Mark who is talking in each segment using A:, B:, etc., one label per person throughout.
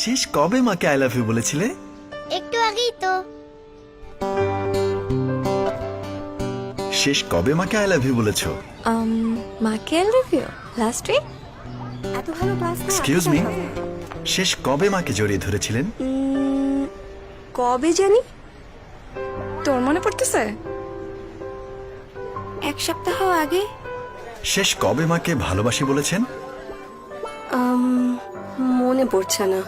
A: শেষ কবে মাকে আই লাভ ইউ বলেছিলে?
B: একটু আগেই তো।
A: শেষ কবে মাকে আই লাভ ইউ বলেছো?
C: মাকে I love you last week. এত ভালো ক্লাস না।
A: এক্সকিউজ মি, শেষ কবে মাকে জড়িয়ে ধরেছিলেন?
C: কবে জানি, তোর মনে পড়তেছে? এক সপ্তাহ আগে।
A: শেষ কবে মাকে ভালোবাসি বলেছেন?
C: মনে পড়ছে না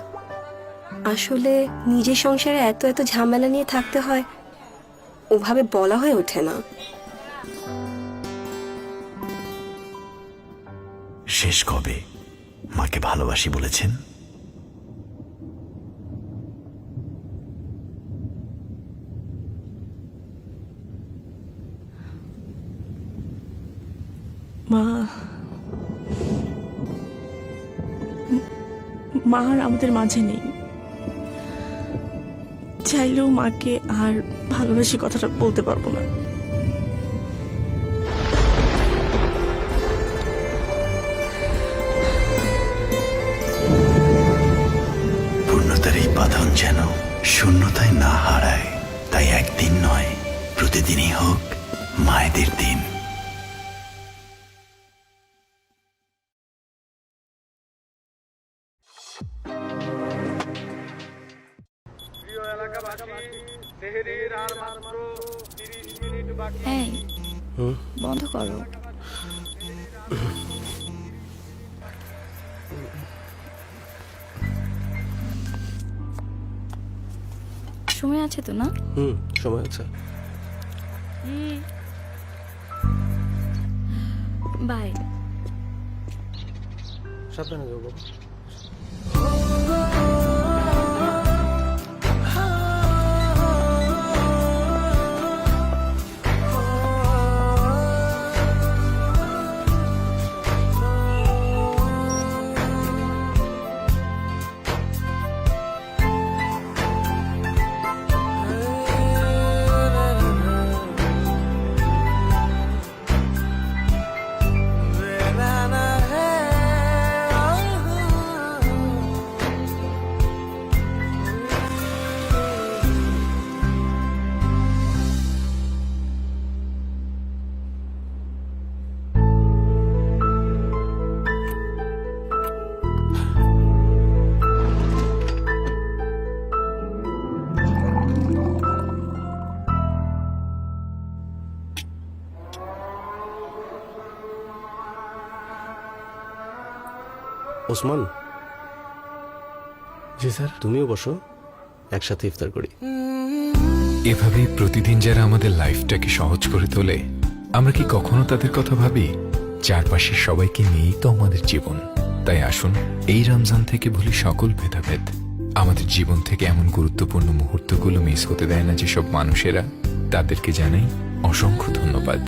C: আসলে, নিজের সংসারে এত এত ঝামেলা নিয়ে থাকতে হয়, ওভাবে বলা হয়ে ওঠে না।
A: শেষ কবে মাকে ভালোবাসি বলেছেন?
D: মা আর আমাদের মাঝে নেই। চাইলেও মাকে আর ভালোবাসি কথাটা বলতে পারবো না।
A: পূর্ণতার এই বাঁধন যেন শূন্যতায় না হারায়, তাই একদিন নয়, প্রতিদিনই হোক মায়েদের দিন।
C: এই বন্ধ করো। সময় আছে তো না?
E: সময় আছে।
C: বাই।
E: সাবধানে যাও বাবা। ওসমান।
F: জি স্যার।
E: তুমিও বসো, একসাথে ইফতার করি।
F: এভাবেই প্রতিদিন যারা আমাদের লাইফটাকে সহজ করে তোলে, আমরা কি কখনো তাদের কথা ভাবি? চারপাশের সবাইকে নিয়েই তো আমাদের জীবন। তাই আসুন এই রমজান থেকে ভুলি সকল ভেদাভেদ। আমাদের জীবন থেকে এমন গুরুত্বপূর্ণ মুহূর্তগুলো মিস হতে দেয় না যেসব মানুষেরা, তাদেরকে জানাই অসংখ্য ধন্যবাদ।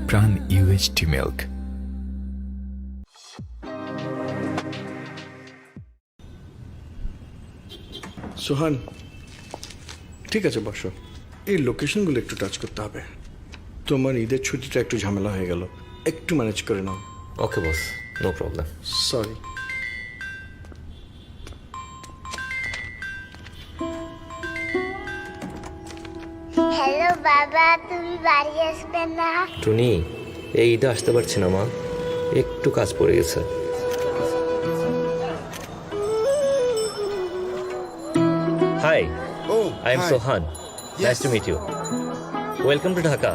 F: প্রাণ ইউএইচটি মিল্ক।
G: সোহান, ঠিক আছে বসো। এই লোকেশনগুলো একটু টাচ করতে হবে। তোমার ঈদের ছুটিটা একটু ঝামেলা হয়ে গেল, একটু ম্যানেজ করে নাও।
E: ওকে বস, নো প্রবলেম।
G: সরি।
B: হ্যালো বাবা, তুমি বাড়ি আসবে না?
E: টুনি, এই ঈদে আসতে পারছি না মা, একটু কাজ পড়ে গেছে। Hi, I am Sohan. Nice to meet you. Welcome to Dhaka.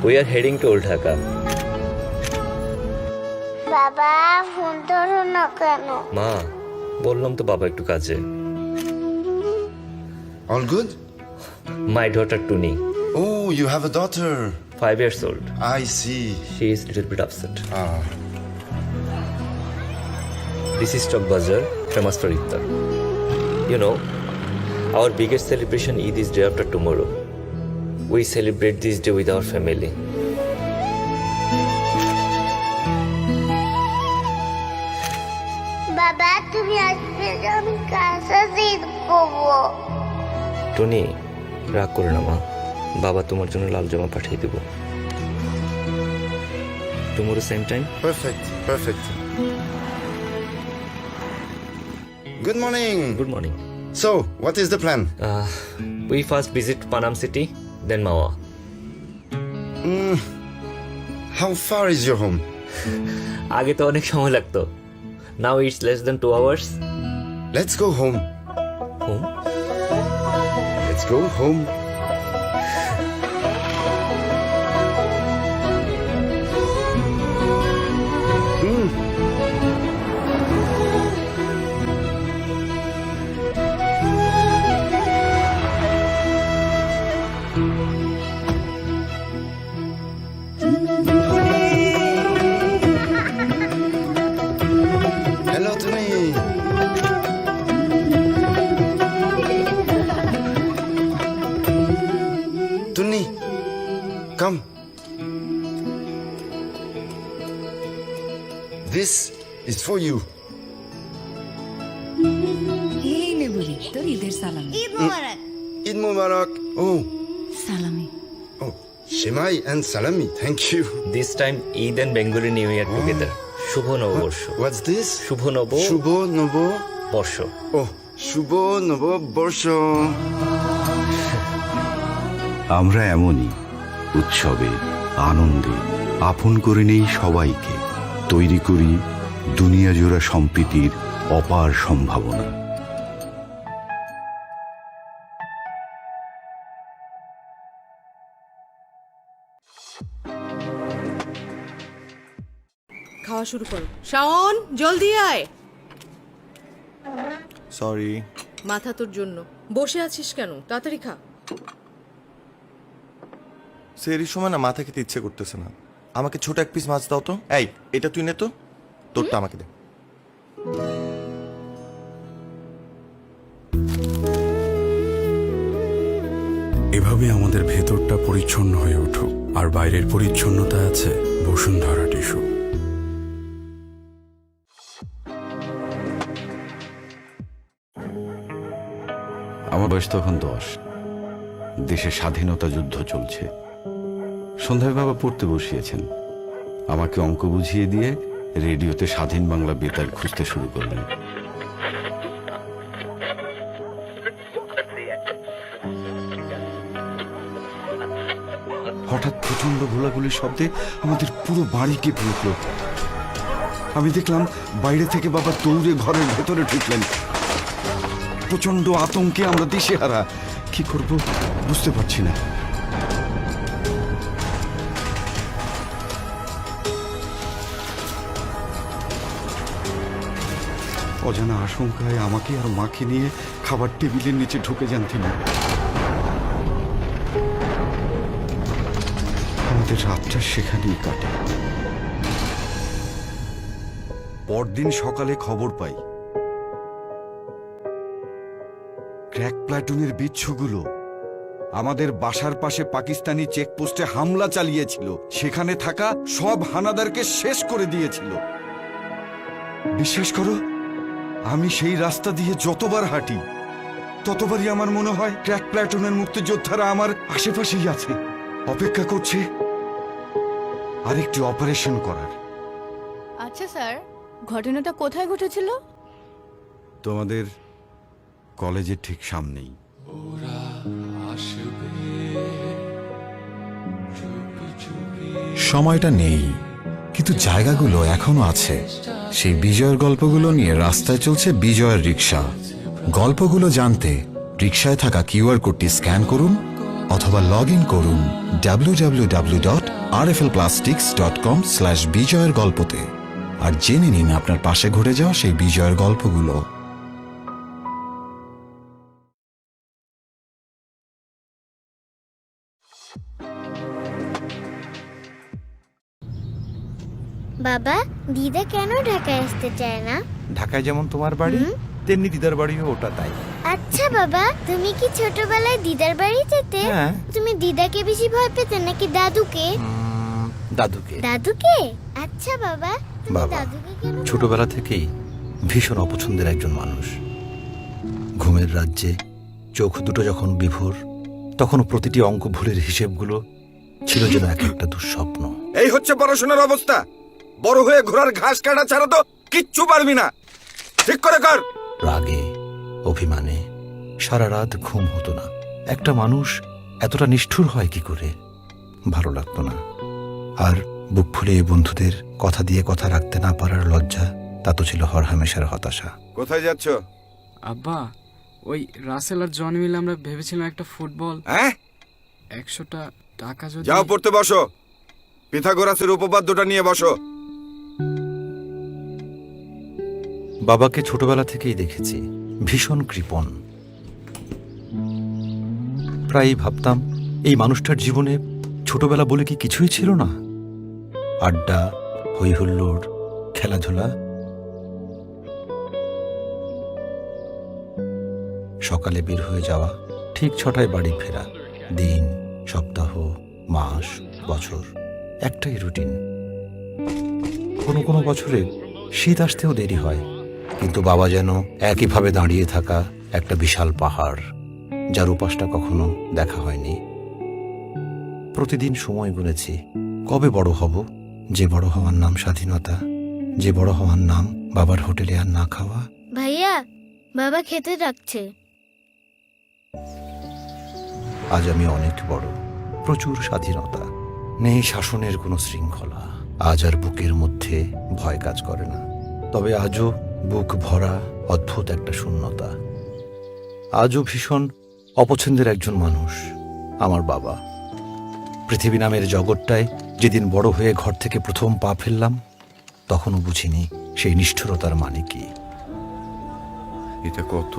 E: We are heading to Old Dhaka.
B: বাবা ফোন ধরো না কেন?
E: মা, বললাম তো বাবা একটু কাজে।
H: All good?
E: My daughter Tuni,
H: Oh, you have a daughter.
E: 5 years old.
H: I see.
E: She is little bit upset.
H: Ah,
E: This is Chowk Bazaar, famous for iftar. You know, our biggest celebration Eid is day after tomorrow. We celebrate this day with our family.
B: বাবা তুমি আসবে যে আমি কার সাথে ঈদ করবো?
E: Tony, রাগ করে না মা, বাবা তোমার জন্য লাল জামা পাঠিয়ে দেব। Tomorrow same time?
H: perfect, perfect. Good morning.
E: Good morning.
H: So, what is the plan?
E: We first visit Panam City, then Mawa.
H: How far is your home?
E: আগে তো অনেক সময় লাগতো. Now it's less than 2 hours.
H: Let's go home.
E: Home?
H: Let's go home. Hello, Tony. Tony, come. This is for you.
I: এই নে বুড়ি তোর ঈদের সালামি
H: Eid Mubarak. Oh,
I: সালামি
H: Shemai and Salami. Thank you.
E: This time Eid and Bengali New Year together. শুভ নববর্ষ.
H: What's this?
E: শুভ নব
H: Shubo Nobo.
E: বর্ষ.
H: Oh, Shubo Nobo Borsho.
A: আমরা এমনই উৎসবে আনন্দে আপন করে নেই সবাইকে, তৈরি করি দুনিয়া জোড়া সম্প্রীতির অপার সম্ভাবনা।
I: খাওয়া শুরু করো। শাওন জলদি আয়।
J: সরি।
I: মাথা তোর জন্য। বসে আছিস কেন? তাড়াতাড়ি খা।
J: সেরির সময় না মাথা খেতে ইচ্ছে করতেছে না। আমাকে ছোট এক পিস মাছ দাও তো। এই এটা তুই নে তো, তোরটা আমাকে দে।
K: এভাবে আমাদের ভেতরটা পরিচ্ছন্ন হয়ে উঠুক, আর বাইরের পরিচ্ছন্নতা আছে বসুন্ধরা টিস্যু।
A: আমার বয়স তখন 10। দেশে স্বাধীনতা যুদ্ধ চলছে। সন্ধ্যায় বাবা পড়তে বসিয়েছেন, আমাকে অঙ্ক বুঝিয়ে দিয়ে রেডিওতে স্বাধীন বাংলা বেতার খুঁজতে শুরু করলেন।
K: হঠাৎ প্রচন্ড গোলাগুলির শব্দে আমাদের পুরো বাড়ি কেঁপে উঠল। আমি দেখলাম বাইরে থেকে বাবা দৌড়ে ঘরের ভেতরে ঢুকলেন। প্রচন্ড আতঙ্কে আমরা দিশেহারা, কি করব বুঝতে পারছি না। অজানা আশঙ্কায় আমাকে আর মাকে নিয়ে খাবার টেবিলের নিচে ঢুকে যান তিনি। আমাদের রাতটা সেখানেই কাটে। পরদিন সকালে খবর পাই ক্র্যাক প্লাটুনের বিচ্ছুগুলো আমাদের বাসার পাশে পাকিস্তানি চেকপোস্টে হামলা চালিয়েছিল। সেখানে থাকা সব হানাদারকে শেষ করে দিয়েছিল। বিশ্বাস করো, আমি সেই রাস্তা দিয়ে যতবার হাঁটি ততবারই আমার মনে হয় ক্র্যাক প্লাটুনের মুক্তিযোদ্ধারা আমার আশেপাশেই আছে, অপেক্ষা করছে আরেকটি অপারেশন করার।
I: আচ্ছা স্যার, ঘটনাটা কোথায় ঘটেছিল?
K: তোমাদের কলেজের ঠিক সামনেই।
L: সময়টা নেই, কিন্তু জায়গাগুলো এখনো আছে। সেই বিজয়ের গল্পগুলো নিয়ে রাস্তায় চলছে বিজয়ের রিক্সা। গল্পগুলো জানতে রিক্সায় থাকা কিউআর কোডটি স্ক্যান করুন অথবা লগ ইন করুন www.rflplastics.com/বিজয়ের গল্পতে আর জেনে নিন আপনার পাশে ঘটে যাওয়া সেই বিজয়ের গল্পগুলো।
B: বাবা, দিদা কেন ঢাকায় আসতে চায় না?
J: ঢাকায় যেমন তোমার বাড়ি, তেমনি দিদার বাড়িও ওটা তাই।
B: আচ্ছা বাবা, তুমি কি ছোটবেলায় দিদার বাড়ি যেতে?
J: হ্যাঁ।
B: তুমি দিদাকে বেশি ভয় পেতে নাকি দাদুকে?
J: দাদুকে।
B: দাদুকে? আচ্ছা বাবা, তুমি
J: বাবা
B: দাদুকে কেন
J: ছোটবেলা থেকেই ভীষণ অপছন্দের একজন মানুষ। ঘুমের রাজ্যে চোখ দুটো যখন বিভোর, তখন প্রতিটি অঙ্ক ভুলের হিসেবগুলো ছিল যেন এক একটা দুঃস্বপ্ন।
K: এই হচ্ছে পড়াশোনার অবস্থা। বড় হয়ে ঘোড়ার ঘাস কাটা ছাড়া তো কিচ্ছু পারবি না। ঠিক করে কর।
J: রাগে, অভিমানে সারা রাত ঘুম হতো না। একটা মানুষ এতটা নিষ্ঠুর হয় কি করে? ভালো লাগতো না। আর বুক ফুলিয়ে বন্ধুদের কথা দিয়ে কথা রাখতে না পারার লজ্জা, তা তো ছিল হরহামেশার হতাশা।
K: কোথায় যাচ্ছ?
M: আব্বা, ওই রাসেল আর জন মিলে আমরা ভেবেছিলাম একটা ফুটবল।
K: হ্যাঁ,
M: 100টা টাকা যদি...
K: যাও পড়তে বসো, পিথাগোরাসের উপপাদ্যটা নিয়ে বসো।
J: বাবাকে ছোটবেলা থেকেই দেখেছি ভীষণ কৃপণ। প্রায়ই ভাবতাম এই মানুষটার জীবনে ছোটবেলা বলে কি কিছুই ছিল না? আড্ডা, হই হুল্লোড়, খেলাধুলা। সকালে বের হয়ে যাওয়া, ঠিক 6টায় বাড়ি ফেরা। দিন, সপ্তাহ, মাস, বছর একটাই রুটিন। কোনো কোনো বছরে শীত আসতেও দেরি হয়, কিন্তু বাবা যেন একইভাবে দাঁড়িয়ে থাকা একটা বিশাল পাহাড়, যার উপাসটা কখনো দেখা হয়নি। প্রতিদিন সময় গুনেছি, কবে বড় হব? যে বড় হওয়ার নাম স্বাধীনতা, যে বড় হওয়ার নাম বাবার হোটেলে আর না খাওয়া।
B: ভাইয়া, বাবা খেতে ডাকছে।
J: আজ আমি অনেক বড়, প্রচুর স্বাধীনতা, নেই শাসনের কোনো শৃঙ্খলা। আজ আর বুকের মধ্যে ভয় কাজ করে না, তবে আজও বুক ভরা অদ্ভুত একটা শূন্যতা। আজও ভীষণ অপছন্দের একজন মানুষ আমার বাবা। পৃথিবী নামের জগৎটায় যেদিন বড় হয়ে ঘর থেকে প্রথম পা ফেললাম, তখনও বুঝিনি সেই নিষ্ঠুরতার মানে কি।
A: এটা কত?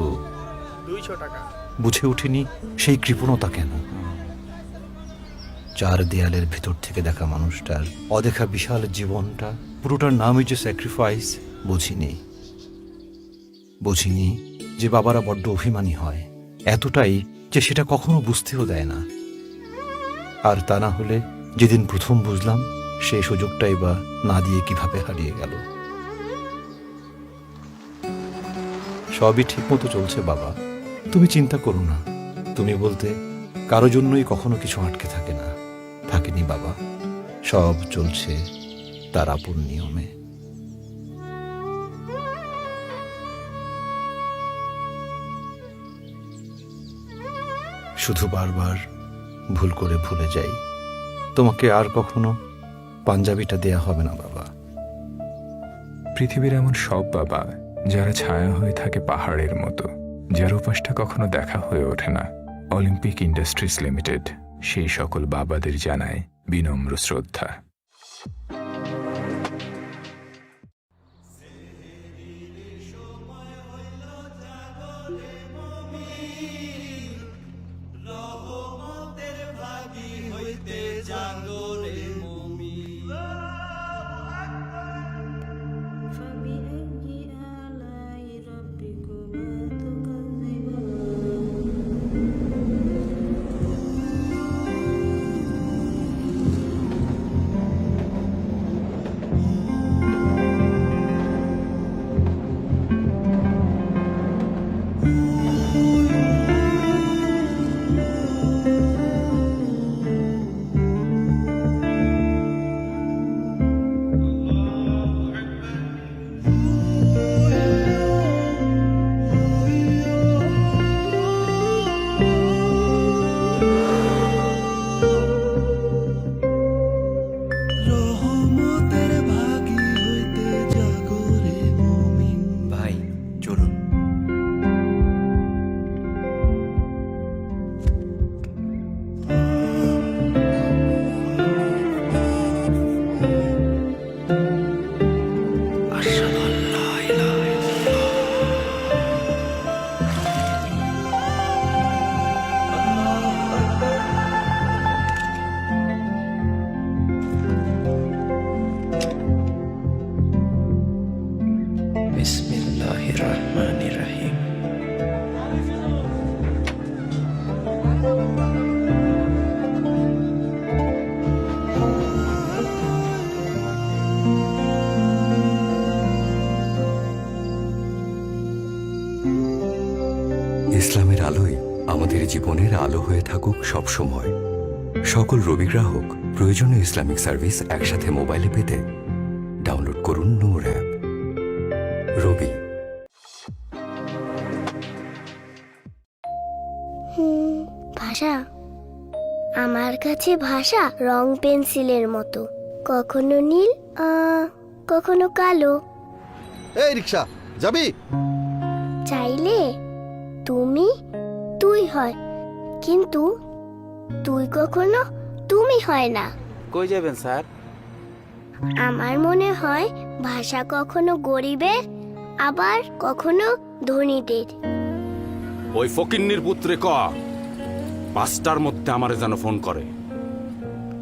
M: 200 টাকা।
J: বুঝে উঠিনি সেই কৃপণতা কেন। 4 দেয়ালের ভিতর থেকে দেখা মানুষটার অদেখা বিশাল জীবনটা, পুরোটার নামই যে স্যাক্রিফাইস, বুঝিনি যে বাবারা বড্ড অভিমানী হয়, এতটাই যে সেটা কখনো বুঝতেও দেয় না। আর তা না হলে যেদিন প্রথম বুঝলাম, সেই সুযোগটাই বা না দিয়ে কিভাবে হারিয়ে গেল। সবই ঠিক মতো চলছে বাবা, তুমি চিন্তা করো না। তুমি বলতে কারো জন্যই কখনো কিছু আটকে থাকে না, থাকেনি বাবা। সব চলছে তার আপন নিয়মে। শুধু বারবার ভুল করে ভুলে যাই, তোমাকে আর কখনো পাঞ্জাবিটা দেয়া হবে না বাবা।
F: পৃথিবীর এমন সব বাবা যারা ছায়া হয়ে থাকে পাহাড়ের মতো, যার উপাসটা কখনো দেখা হয়ে ওঠে না। অলিম্পিক ইন্ডাস্ট্রিজ লিমিটেড সেই সকল বাবাদের জানায় বিনম্র শ্রদ্ধা।
J: ভাই চলুন।
E: বিসমিল্লাহির রহমানির রহিম।
A: ইসলামের আলোয় আমাদের জীবনের আলো হয়ে থাকুক সব সময়। সকল রবি গ্রাহক প্রয়োজনীয় ইসলামিক সার্ভিস একসাথে মোবাইলে পেতে ডাউনলোড করুন নূর অ্যাপ। রবি।
B: ভাষা আমার কাছে ভাষা রং পেন্সিলের মতো, কখনো নীল কখনো কালো।
K: এই রিক্সা যাবি?
B: চাইলে তুমি তুই হয়, কিন্তু তুই কখনো তুমি হয় না।
M: কই যাবেন স্যার?
B: আমার মনে হয় ভাষা কখনো গরিবের আবার কখনো ধনীদের।
K: ওই ফকিন্নির পুত্রে ক 5টার মধ্যে আমারে যেন ফোন করে।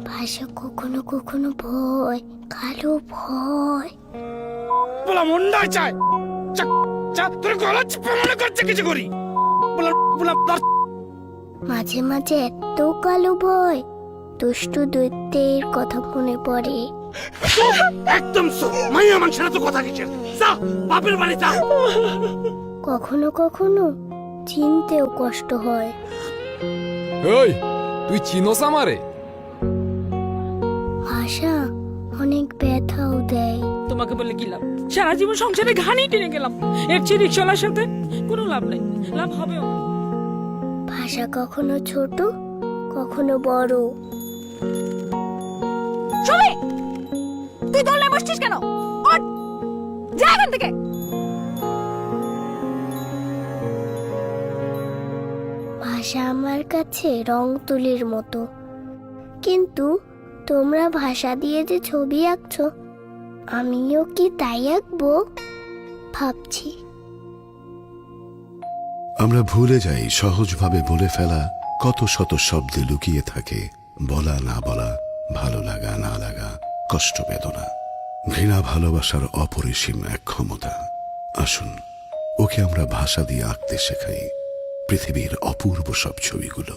B: ভাষা কখনো কখনো ভয়, কালো ভয়।
K: বলা মন্ডায় চায় তোর গলা চিপে মনে করছে কিছু করি।
B: মাঝে মাঝে এত কালো ভয়, দুষ্টু দৈত্যের কথা মনে পড়ে।
K: একদম মাইয়া মানুষের তো কথা কিসের? যা বাপের বাড়ি যা।
B: কখনো কখনো চিনতেও কষ্ট হয়।
F: ওই তুই চিনোস আমারে?
B: ভাষা অনেক ব্যথাও দেয়।
D: তোমাকে বলে কি লাভ? সারা জীবন সংসারে ঘানি টেনে গেলাম, এর চেয়ে রিক্সাওয়ালার সাথে কোনো লাভ নাই, লাভ হবেও না।
B: ভাষা কখনো ছোট কখনো বড়।
C: সুমি, তুই দোলনায় বসছিস কেন? ওঠ, যা এখান থেকে।
B: ভাষা আমার কাছে রং তুলির মতো, কিন্তু তোমরা ভাষা দিয়ে যে ছবি আঁকছো, আমিও কি তাই আঁকবো ভাবছি।
L: আমরা ভুলে যাই সহজভাবে বলে ফেলা কত শত শব্দে লুকিয়ে থাকে বলা না বলা, ভালো লাগা না লাগা, কষ্ট বেদনা, ঘৃণা ভালোবাসার অপরিসীম এক ক্ষমতা। আসুন ওকে আমরা ভাষা দিয়ে আঁকতে শেখাই পৃথিবীর অপূর্ব সব ছবিগুলো।